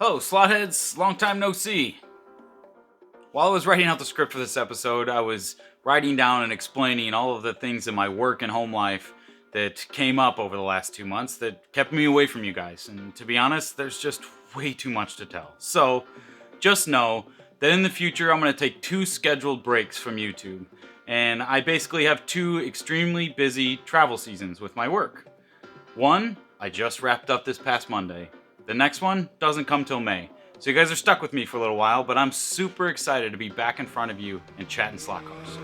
Oh, Slotheads, long time no see. While I was writing out the script for this episode, I was writing down and explaining all of the things in my work and home life that came up over the last 2 months that kept me away from you guys. And to be honest, there's just way too much to tell. So, just know that in the future, I'm going to take 2 scheduled breaks from YouTube. And I basically have 2 extremely busy travel seasons with my work. One, I just wrapped up this past Monday. The next one doesn't come till May. So you guys are stuck with me for a little while, but I'm super excited to be back in front of you and chatting slot cars.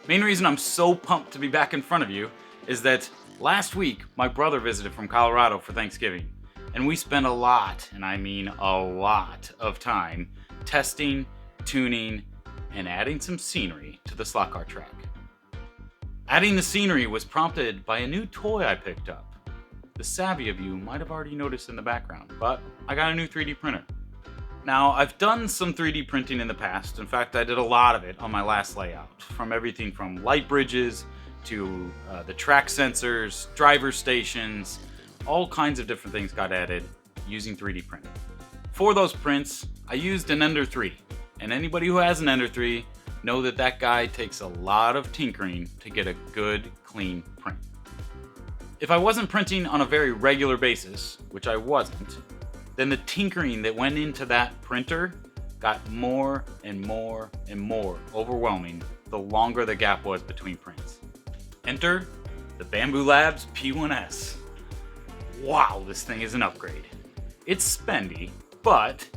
Main reason I'm so pumped to be back in front of you is that last week my brother visited from Colorado for Thanksgiving, and we spent a lot, and I mean a lot, of time testing, tuning, and adding some scenery to the slot car track. Adding the scenery was prompted by a new toy I picked up. The savvy of you might have already noticed in the background, but I got a new 3D printer. Now, I've done some 3D printing in the past. In fact, I did a lot of it on my last layout, from everything from light bridges to the track sensors, driver stations, all kinds of different things got added using 3D printing. For those prints, I used an Ender 3, and anybody who has an Ender 3 know that that guy takes a lot of tinkering to get a good, clean print. If I wasn't printing on a very regular basis, which I wasn't, then the tinkering that went into that printer got more and more and more overwhelming the longer the gap was between prints. Enter the Bambu Labs P1S. Wow, this thing is an upgrade. It's spendy, but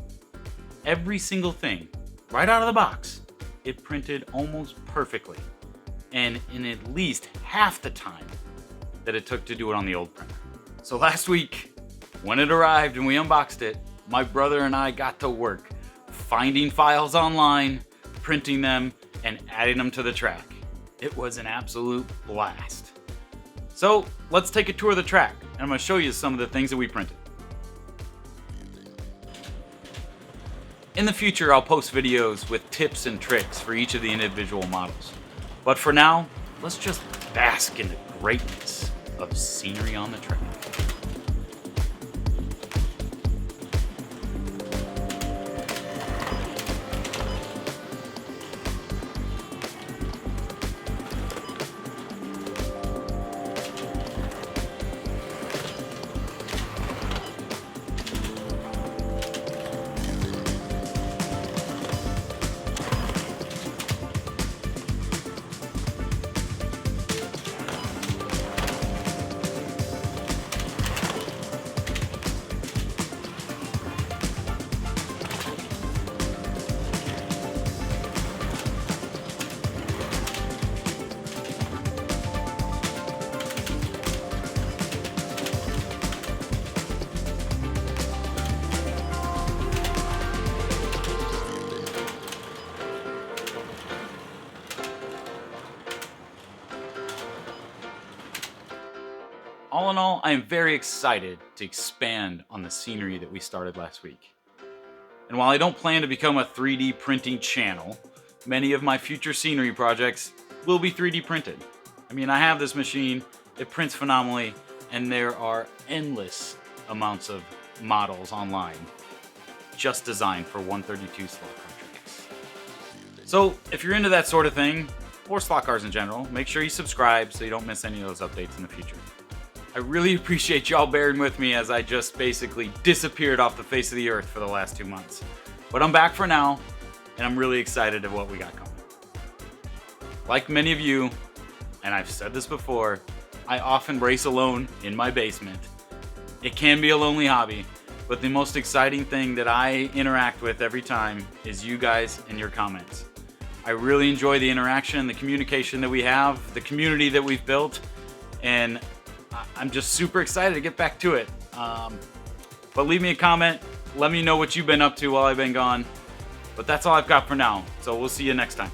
every single thing, right out of the box, it printed almost perfectly, and in at least half the time that it took to do it on the old printer. So last week, when it arrived and we unboxed it, my brother and I got to work finding files online, printing them, and adding them to the track. It was an absolute blast. So let's take a tour of the track, and I'm going to show you some of the things that we printed. In the future, I'll post videos with tips and tricks for each of the individual models. But for now, let's just bask in the greatness of scenery on the track. All in all, I am very excited to expand on the scenery that we started last week. And while I don't plan to become a 3D printing channel, many of my future scenery projects will be 3D printed. I mean, I have this machine, it prints phenomenally, and there are endless amounts of models online just designed for 132 slot car tracks. So if you're into that sort of thing, or slot cars in general, make sure you subscribe so you don't miss any of those updates in the future. I really appreciate y'all bearing with me as I just basically disappeared off the face of the earth for the last 2 months. But I'm back for now, and I'm really excited at what we got coming. Like many of you, and I've said this before, I often race alone in my basement. It can be a lonely hobby, but the most exciting thing that I interact with every time is you guys and your comments. I really enjoy the interaction, the communication that we have, the community that we've built, and I'm just super excited to get back to it. But leave me a comment. Let me know what you've been up to while I've been gone. But that's all I've got for now. So we'll see you next time.